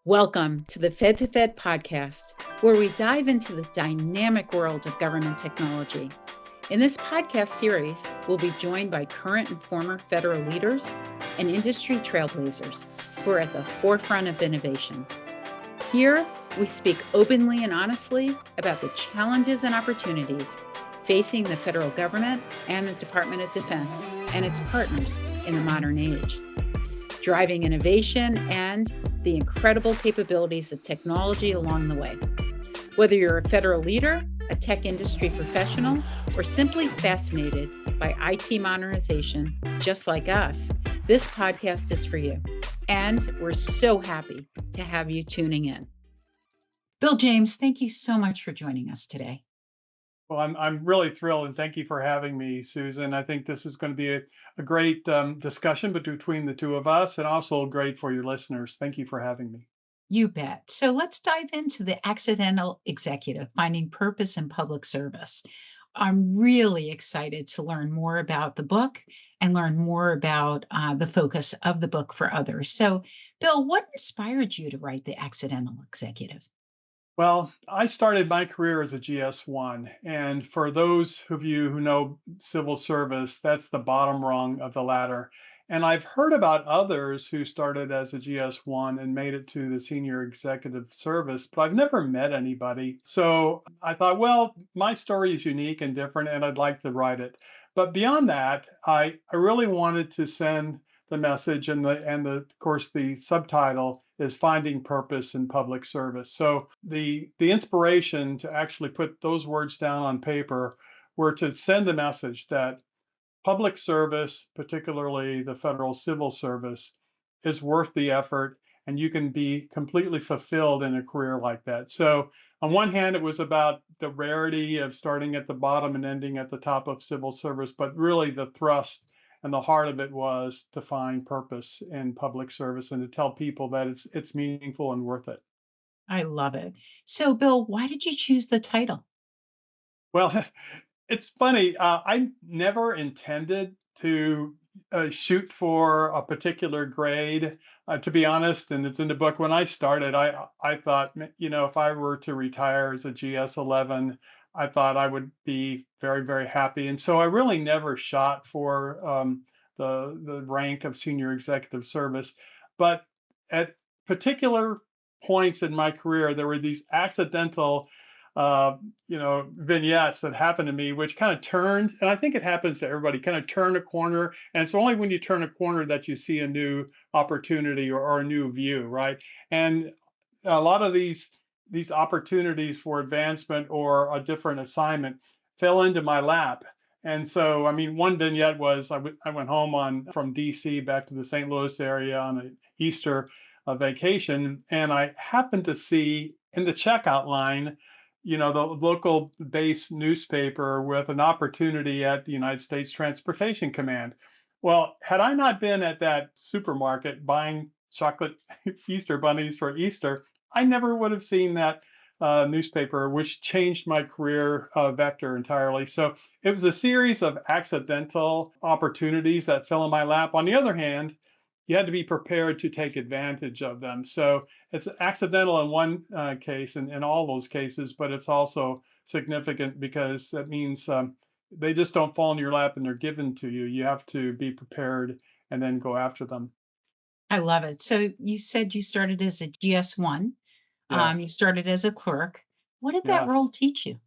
Welcome to the Fed to Fed podcast, where we dive into the dynamic world of government technology. In this podcast series, we'll be joined by current and former federal leaders and industry trailblazers who are at the forefront of innovation. Here, we speak openly and honestly about the challenges and opportunities facing the federal government and the Department of Defense and its partners in the modern age, driving innovation and the incredible capabilities of technology along the way. Whether you're a federal leader, a tech industry professional, or simply fascinated by IT modernization, just like us, this podcast is for you. And we're so happy to have you tuning in. Bill James, thank you so much for joining us today. Well, I'm really thrilled, and thank you for having me, Susan. I think this is going to be a great discussion between the two of us, and also great for your listeners. Thank you for having me. You bet. So let's dive into the accidental executive, finding purpose in public service. I'm really excited to learn more about the book and learn more about the focus of the book for others. So, Bill, what inspired you to write The Accidental Executive? Well, I started my career as a GS1, and for those of you who know civil service, that's the bottom rung of the ladder. And I've heard about others who started as a GS1 and made it to the senior executive service, but I've never met anybody. So I thought, well, my story is unique and different, and I'd like to write it. But beyond that, I really wanted to send the message, and of course the subtitle is finding purpose in public service. So the inspiration to actually put those words down on paper were to send the message that public service, particularly the federal civil service, is worth the effort, and you can be completely fulfilled in a career like that. So on one hand, it was about the rarity of starting at the bottom and ending at the top of civil service, but really the thrust and the heart of it was to find purpose in public service and to tell people that it's meaningful and worth it. I love it. So, Bill, why did you choose the title? Well, it's funny. I never intended to shoot for a particular grade, to be honest. And it's in the book. When I started, I thought, if I were to retire as a GS11, I thought I would be very, very happy. And so I really never shot for the rank of senior executive service. But at particular points in my career, there were these accidental vignettes that happened to me, which kind of turned, and I think it happens to everybody, kind of turn a corner. And it's only when you turn a corner that you see a new opportunity or a new view, right? And a lot of these opportunities for advancement or a different assignment fell into my lap. And so, I mean, one vignette was I went home from DC back to the St. Louis area on an Easter vacation, and I happened to see in the checkout line the local base newspaper with an opportunity at the United States Transportation Command. Well, had I not been at that supermarket buying chocolate Easter bunnies for Easter, I never would have seen that newspaper, which changed my career vector entirely. So it was a series of accidental opportunities that fell in my lap. On the other hand, you had to be prepared to take advantage of them. So it's accidental in one case, and in all those cases, but it's also significant because that means they just don't fall in your lap and they're given to you. You have to be prepared and then go after them. I love it. So you said you started as a GS1. You Yes, started as a clerk. What did that yes. role teach you?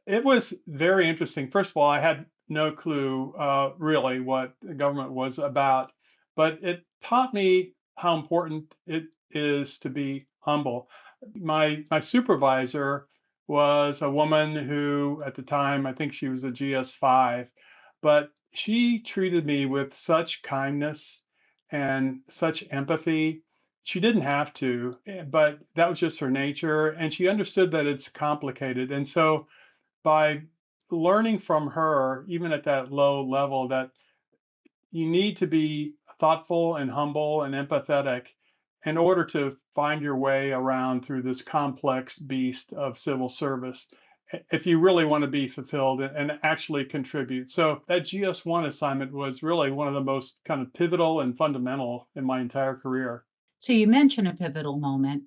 It was very interesting. First of all, I had no clue really what the government was about, but it taught me how important it is to be humble. My supervisor was a woman who, at the time, I think she was a GS5, but she treated me with such kindness and such empathy. She didn't have to, but that was just her nature, and she understood that it's complicated. And so by learning from her, even at that low level, that you need to be thoughtful and humble and empathetic in order to find your way around through this complex beast of civil service if you really want to be fulfilled and actually contribute. So that GS1 assignment was really one of the most kind of pivotal and fundamental in my entire career. So you mentioned a pivotal moment.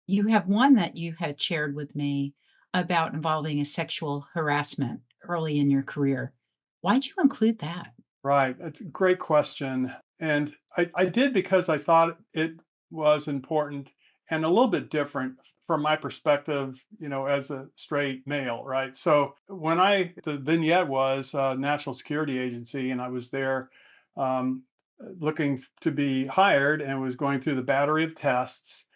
You have one that you had shared with me about involving a sexual harassment early in your career. Why'd you include that? Right. That's a great question. And I did because I thought it was important and a little bit different from my perspective, as a straight male, right? So the vignette was National Security Agency, and I was there um, looking to be hired and was going through the battery of tests.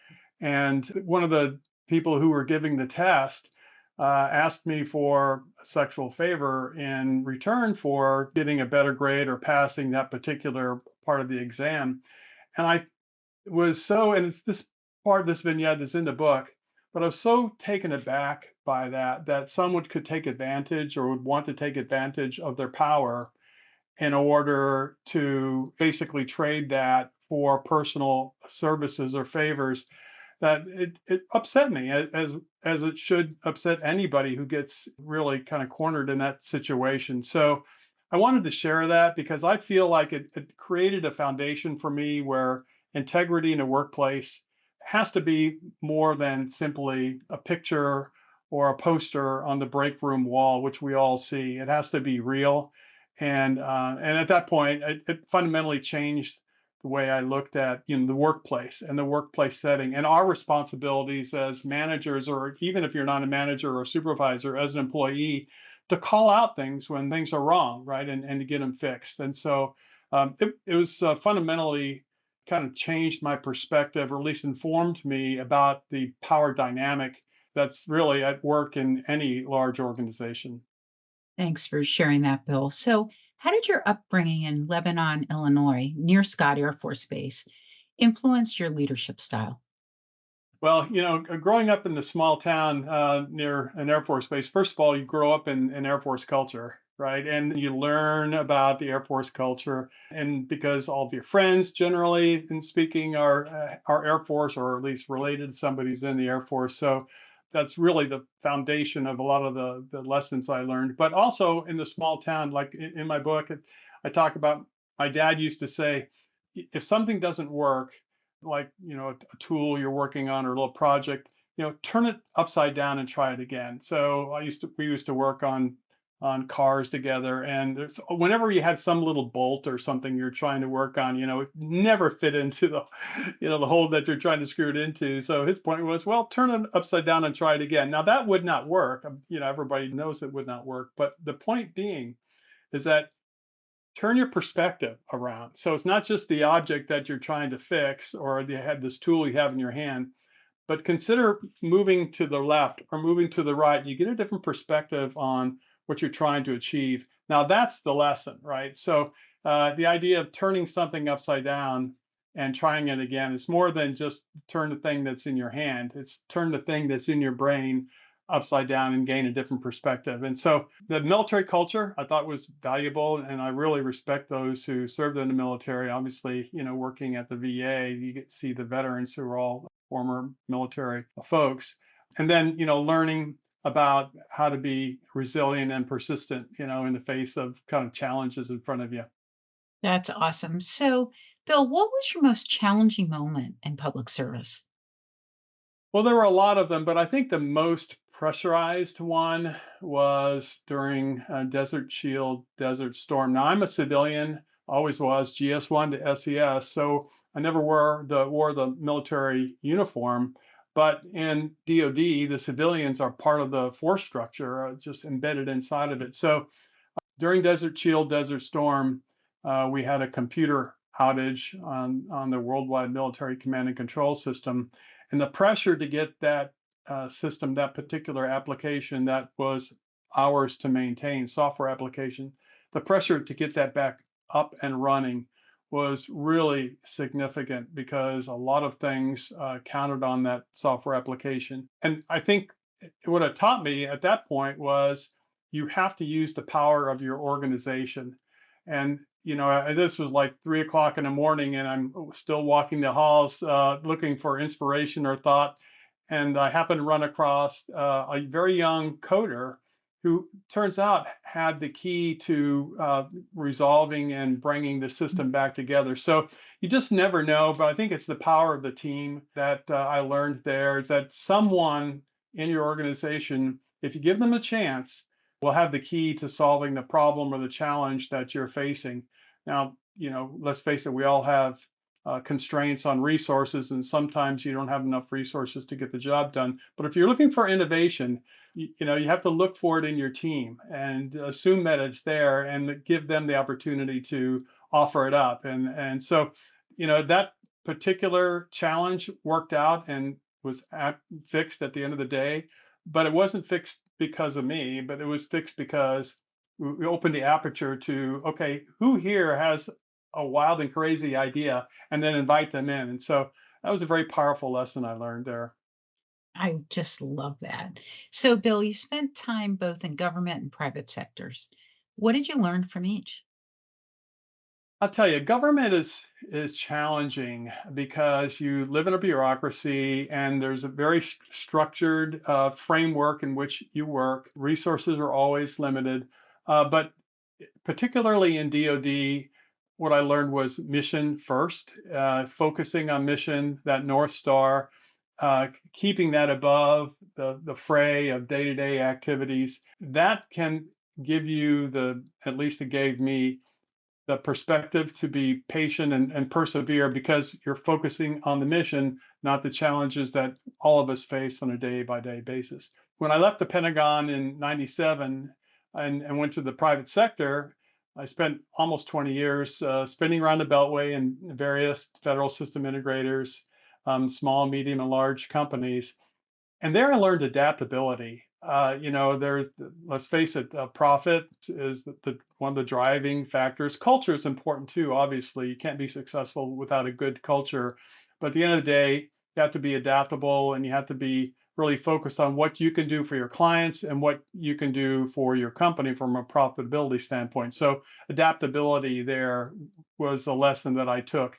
And one of the people who were giving the test asked me for a sexual favor in return for getting a better grade or passing that particular part of the exam. And I was so, and it's this part of this vignette is in the book, but I was so taken aback by that someone could take advantage or would want to take advantage of their power in order to basically trade that for personal services or favors, that it upset me, as it should upset anybody who gets really kind of cornered in that situation. So I wanted to share that because I feel like it created a foundation for me where integrity in a workplace has to be more than simply a picture or a poster on the break room wall, which we all see. It has to be real. And at that point, it fundamentally changed the way I looked at the workplace and the workplace setting and our responsibilities as managers, or even if you're not a manager or a supervisor, as an employee, to call out things when things are wrong, right, and to get them fixed. And so it was fundamentally kind of changed my perspective, or at least informed me about the power dynamic that's really at work in any large organization. Thanks for sharing that, Bill. So, how did your upbringing in Lebanon, Illinois, near Scott Air Force Base, influence your leadership style? Well, growing up in the small town near an Air Force base, first of all, you grow up in Air Force culture, right? And you learn about the Air Force culture. And because all of your friends, generally in speaking, are Air Force, or at least related to somebody who's in the Air Force. So that's really the foundation of a lot of the lessons I learned. But also in the small town, like in my book, I talk about my dad used to say, if something doesn't work, like a tool you're working on or a little project, turn it upside down and try it again. So we used to work on cars together, and there's whenever you had some little bolt or something you're trying to work on, it never fit into the the hole that you're trying to screw it into. So his point was, well, turn it upside down and try it again. Now that would not work. Everybody knows it would not work, but the point being is that turn your perspective around. So it's not just the object that you're trying to fix, or you have this tool you have in your hand, but consider moving to the left or moving to the right. You get a different perspective on what you're trying to achieve. Now that's the lesson, right? So the idea of turning something upside down and trying it again is more than just turn the thing that's in your hand. It's turn the thing that's in your brain upside down and gain a different perspective. And so the military culture I thought was valuable, and I really respect those who served in the military. Obviously, working at the VA, you get to see the veterans who are all former military folks. And then, learning about how to be resilient and persistent, in the face of kind of challenges in front of you. That's awesome. So, Bill, what was your most challenging moment in public service? Well, there were a lot of them, but I think the most pressurized one was during Desert Shield, Desert Storm. Now, I'm a civilian, always was, GS1 to SES, so I never wore the military uniform. But in DoD, the civilians are part of the force structure, just embedded inside of it. So during Desert Shield, Desert Storm, we had a computer outage on the worldwide military command and control system, and the pressure to get that system, that particular application that was ours to maintain, software application, the pressure to get that back up and running was really significant because a lot of things counted on that software application. And I think what it taught me at that point was you have to use the power of your organization. And this was like 3 o'clock in the morning, and I'm still walking the halls looking for inspiration or thought. And I happened to run across a very young coder who turns out had the key to resolving and bringing the system back together. So you just never know, but I think it's the power of the team that I learned there is that someone in your organization, if you give them a chance, will have the key to solving the problem or the challenge that you're facing. Now, let's face it, we all have constraints on resources, and sometimes you don't have enough resources to get the job done. But if you're looking for innovation, you have to look for it in your team and assume that it's there and give them the opportunity to offer it up. And so, that particular challenge worked out and was fixed at the end of the day, but it wasn't fixed because of me, but it was fixed because we opened the aperture to, okay, who here has a wild and crazy idea, and then invite them in. And so that was a very powerful lesson I learned there. I just love that. So, Bill, you spent time both in government and private sectors. What did you learn from each? I'll tell you, government is challenging because you live in a bureaucracy and there's a very structured framework in which you work. Resources are always limited, but particularly in DoD, what I learned was mission first, focusing on mission, that North Star, keeping that above the fray of day to day activities. That can give you at least it gave me the perspective to be patient and persevere because you're focusing on the mission, not the challenges that all of us face on a day by day basis. When I left the Pentagon in 97 and went to the private sector, I spent almost 20 years spinning around the Beltway in various federal system integrators, small, medium, and large companies. And there I learned adaptability. Let's face it, profit is one of the driving factors. Culture is important too. Obviously, you can't be successful without a good culture. But at the end of the day, you have to be adaptable, and you have to be really focused on what you can do for your clients and what you can do for your company from a profitability standpoint. So adaptability there was the lesson that I took.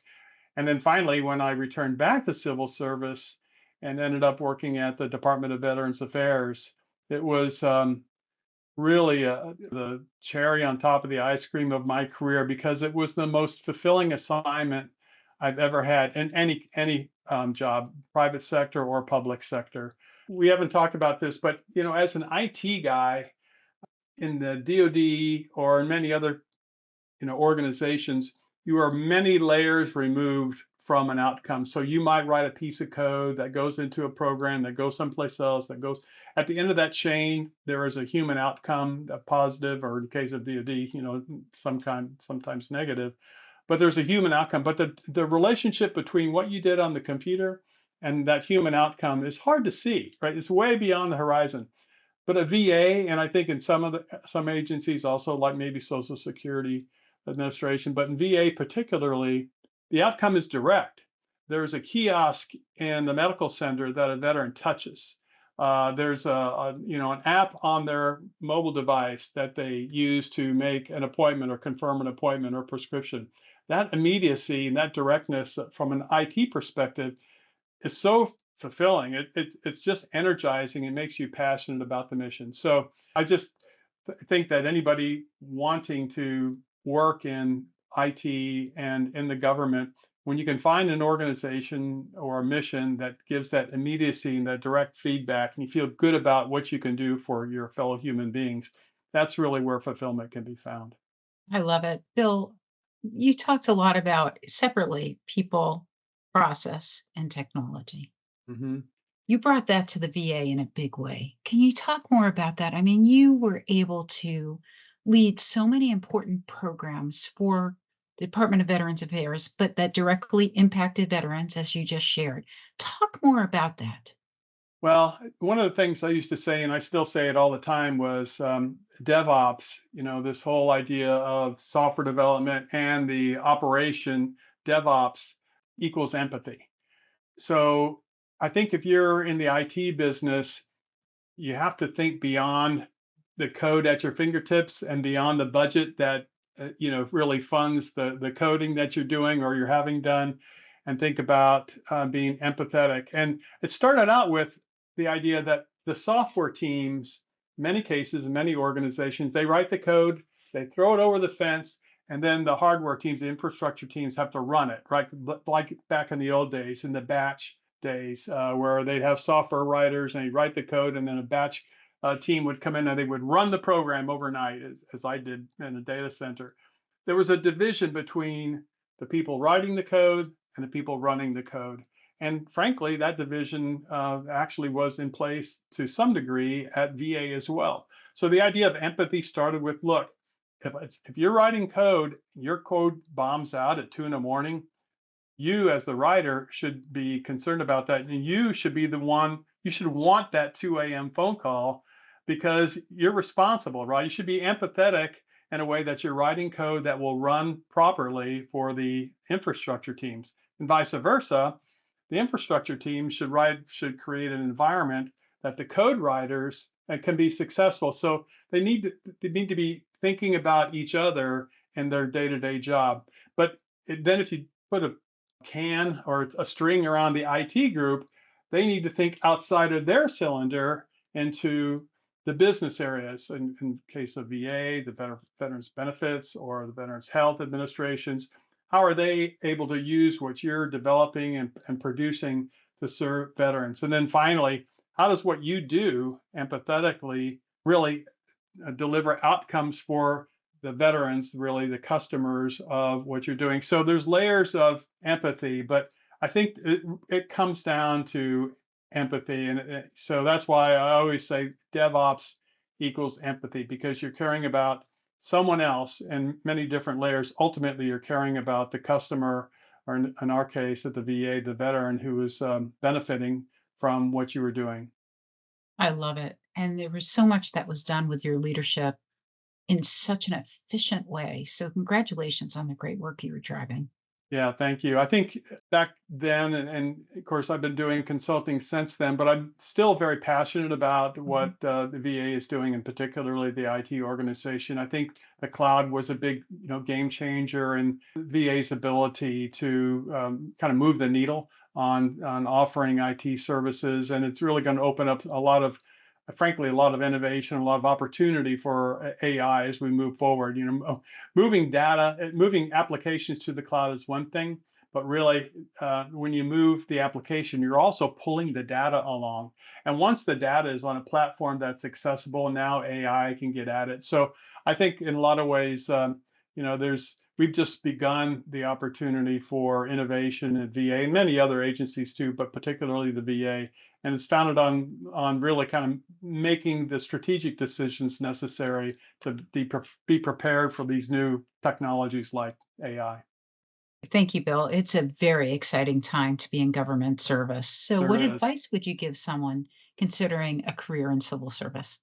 And then finally, when I returned back to civil service and ended up working at the Department of Veterans Affairs, it was really the cherry on top of the ice cream of my career because it was the most fulfilling assignment I've ever had in any job, private sector or public sector. We haven't talked about this, but as an IT guy in the DoD or in many other organizations, you are many layers removed from an outcome. So you might write a piece of code that goes into a program that goes someplace else, that goes at the end of that chain, there is a human outcome, a positive, or in the case of DoD, sometimes negative, but there's a human outcome. But the relationship between what you did on the computer and that human outcome is hard to see, right? It's way beyond the horizon. But a VA, and I think in some agencies also, like maybe Social Security Administration, but in VA particularly, the outcome is direct. There's a kiosk in the medical center that a veteran touches. There's an app on their mobile device that they use to make an appointment or confirm an appointment or prescription. That immediacy and that directness from an IT perspective is so fulfilling. It's just energizing. It makes you passionate about the mission. So I just think that anybody wanting to work in IT and in the government, when you can find an organization or a mission that gives that immediacy and that direct feedback, and you feel good about what you can do for your fellow human beings, that's really where fulfillment can be found. I love it. Bill, you talked a lot about separately people, process, and technology. Mhm. You brought that to the VA in a big way. Can you talk more about that? I mean, you were able to lead so many important programs for the Department of Veterans Affairs, but that directly impacted veterans, as you just shared. Talk more about that. Well, one of the things I used to say, and I still say it all the time, was DevOps. This whole idea of software development and the operation DevOps equals empathy. So I think if you're in the IT business, you have to think beyond the code at your fingertips and beyond the budget that really funds the coding that you're doing or you're having done, and think about being empathetic. And it started out with the idea that the software teams many cases, in many organizations, they write the code, they throw it over the fence, and then the hardware teams, the infrastructure teams have to run it, right? Like back in the old days, in the batch days, where they'd have software writers and they'd write the code, and then a batch team would come in and they would run the program overnight, as I did in a data center. There was a division between the people writing the code and the people running the code. And frankly, that division actually was in place to some degree at VA as well. So the idea of empathy started with, look, if you're writing code, your code bombs out at 2 in the morning, you as the writer should be concerned about that. And you should be the one, you should want that 2 a.m. phone call because you're responsible, right? You should be empathetic in a way that you're writing code that will run properly for the infrastructure teams. And vice versa, the infrastructure team should create an environment that the code writers can be successful. So they need to be thinking about each other in their day-to-day job. But then if you put a can or a string around the IT group, they need to think outside of their cylinder into the business areas. In case of VA, the Veterans Benefits or the Veterans Health Administrations, how are they able to use what you're developing and producing to serve veterans? And then finally, how does what you do empathetically really deliver outcomes for the veterans, really the customers of what you're doing? So there's layers of empathy, but I think it comes down to empathy. And so that's why I always say DevOps equals empathy, because you're caring about someone else in many different layers. Ultimately, you're caring about the customer, or in our case at the VA, the veteran who is benefiting from what you were doing. I love it. And there was so much that was done with your leadership in such an efficient way. So, congratulations on the great work you were driving. Yeah, thank you. I think back then, and of course, I've been doing consulting since then, but I'm still very passionate about Mhm. what the VA is doing, and particularly the IT organization. I think the cloud was a big, game changer in VA's ability to kind of move the needle on offering IT services, and it's really going to open up frankly, a lot of innovation, a lot of opportunity for AI as we move forward. Moving data, moving applications to the cloud is one thing, but really, when you move the application, you're also pulling the data along. And once the data is on a platform that's accessible, now AI can get at it. So I think in a lot of ways, we've just begun the opportunity for innovation at VA and many other agencies too, but particularly the VA. And it's founded on really kind of making the strategic decisions necessary to be prepared for these new technologies like AI. Thank you, Bill. It's a very exciting time to be in government service. So, There what is. advice would you give someone considering a career in civil service?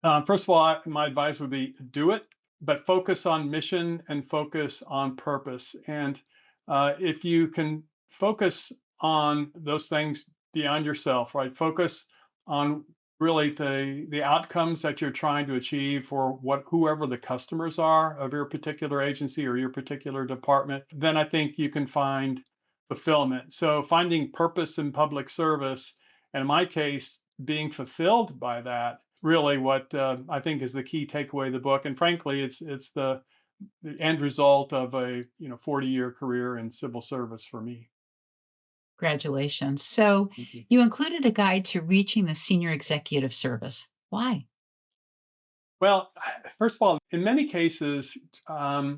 First of all, my advice would be do it, but focus on mission and focus on purpose. And if you can focus on those things beyond yourself, right? Focus on really the outcomes that you're trying to achieve for whoever the customers are of your particular agency or your particular department. Then I think you can find fulfillment. So finding purpose in public service, and in my case, being fulfilled by that, really what I think is the key takeaway of the book. And frankly, it's the end result of a 40-year career in civil service for me. Congratulations. So, Thank you. you included a guide to reaching the senior executive service. Why? Well, first of all, in many cases, a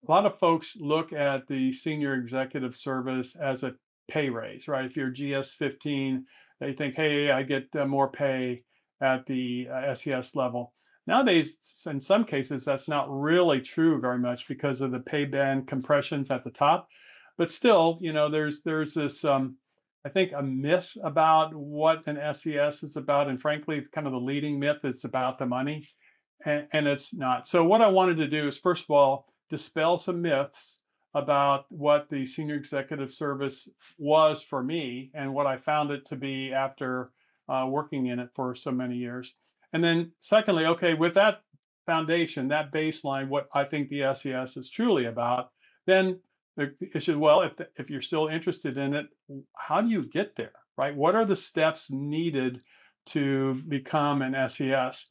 lot of folks look at the senior executive service as a pay raise, right? If you're GS 15, they think, hey, I get more pay at the SES level. Nowadays, in some cases, that's not really true very much because of the pay band compressions at the top. But still, there's this, I think, a myth about what an SES is about, and frankly, kind of the leading myth, it's about the money, and it's not. So what I wanted to do is, first of all, dispel some myths about what the senior executive service was for me and what I found it to be after working in it for so many years. And then secondly, okay, with that foundation, that baseline, what I think the SES is truly about, then the issue, well, if you're still interested in it, how do you get there, right? What are the steps needed to become an SES.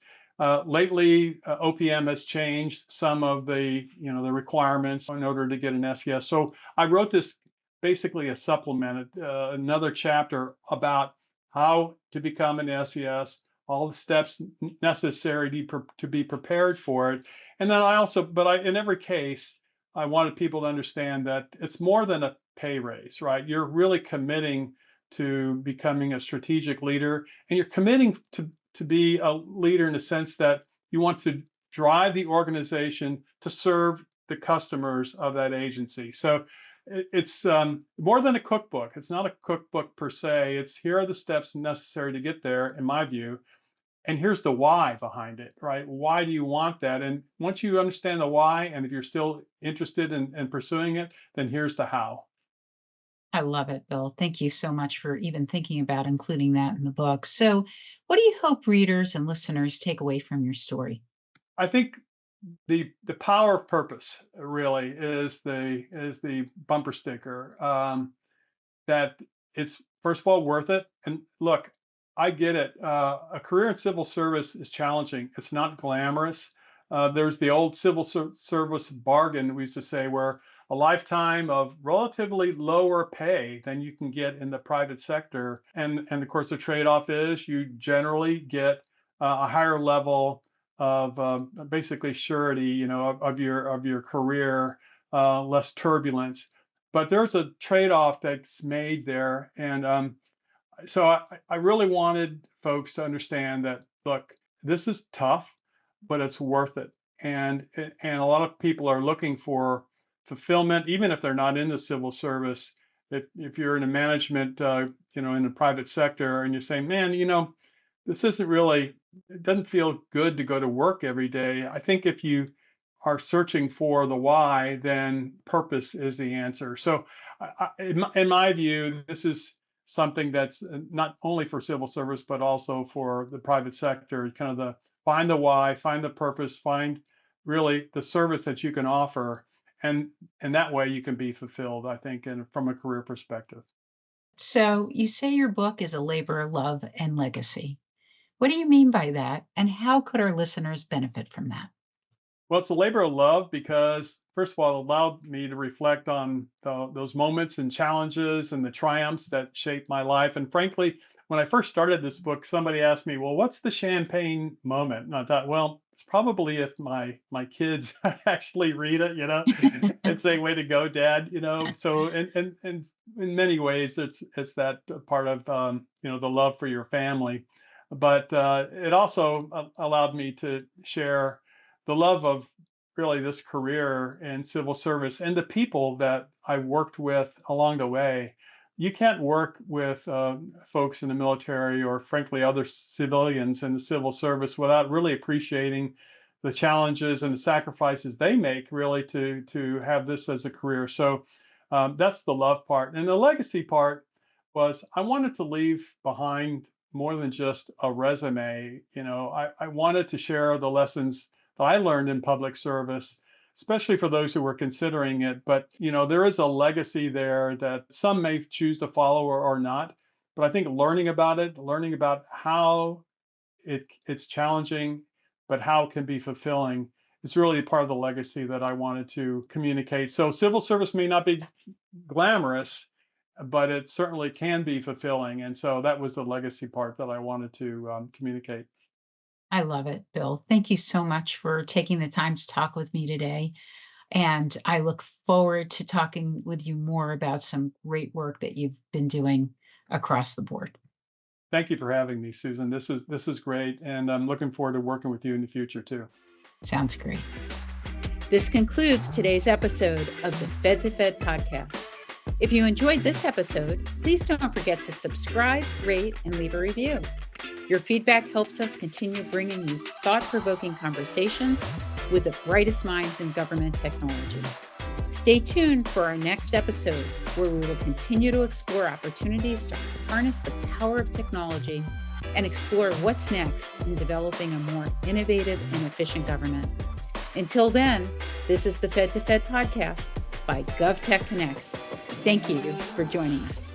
Lately, OPM has changed some of the requirements in order to get an SES. So I wrote this basically a supplement, another chapter about how to become an SES, all the steps necessary to be prepared for it. And then in every case, I wanted people to understand that it's more than a pay raise, right? You're really committing to becoming a strategic leader, and you're committing to be a leader in the sense that you want to drive the organization to serve the customers of that agency. So it's more than a cookbook. It's not a cookbook per se. It's here are the steps necessary to get there, in my view. And here's the why behind it, right? Why do you want that? And once you understand the why, and if you're still interested in pursuing it, then here's the how. I love it, Bill. Thank you so much for even thinking about including that in the book. So, what do you hope readers and listeners take away from your story? I think the power of purpose really is the bumper sticker. That it's first of all worth it. And look, I get it. A career in civil service is challenging. It's not glamorous. There's the old service bargain we used to say, where a lifetime of relatively lower pay than you can get in the private sector, and of course the trade-off is you generally get a higher level of basically surety, of your career, less turbulence. But there's a trade-off that's made there, and so I really wanted folks to understand that, look, this is tough, but it's worth it. And a lot of people are looking for fulfillment, even if they're not in the civil service. If you're in a management, in the private sector, and you're saying, man, this isn't really, it doesn't feel good to go to work every day. I think if you are searching for the why, then purpose is the answer. So, in my view, this is something that's not only for civil service, but also for the private sector. Kind of find the why, find the purpose, find really the service that you can offer, and that way you can be fulfilled, I think, and from a career perspective. So, you say your book is a labor of love and legacy. What do you mean by that? And how could our listeners benefit from that? Well, it's a labor of love because, first of all, it allowed me to reflect on those moments and challenges and the triumphs that shaped my life. And frankly, when I first started this book, somebody asked me, "Well, what's the champagne moment?" And I thought, well, it's probably if my kids actually read it, and say, "Way to go, Dad." So, and in many ways, it's that part of the love for your family, but it also allowed me to share the love of really this career in civil service and the people that I worked with along the way. You can't work with folks in the military, or frankly other civilians in the civil service, without really appreciating the challenges and the sacrifices they make, really, to have this as a career. So that's the love part. And the legacy part was, I wanted to leave behind more than just a resume. I wanted to share the lessons that I learned in public service, especially for those who were considering it. But there is a legacy there that some may choose to follow or not. But I think learning about it, learning about how it's challenging, but how it can be fulfilling, is really part of the legacy that I wanted to communicate. So civil service may not be glamorous, but it certainly can be fulfilling. And so that was the legacy part that I wanted to communicate. I love it, Bill. Thank you so much for taking the time to talk with me today. And I look forward to talking with you more about some great work that you've been doing across the board. Thank you for having me, Susan. This is great, and I'm looking forward to working with you in the future too. Sounds great. This concludes today's episode of the Fed to Fed podcast. If you enjoyed this episode, please don't forget to subscribe, rate, and leave a review. Your feedback helps us continue bringing you thought-provoking conversations with the brightest minds in government technology. Stay tuned for our next episode, where we will continue to explore opportunities to harness the power of technology and explore what's next in developing a more innovative and efficient government. Until then, this is the Fed to Fed podcast by GovTech Connects. Thank you for joining us.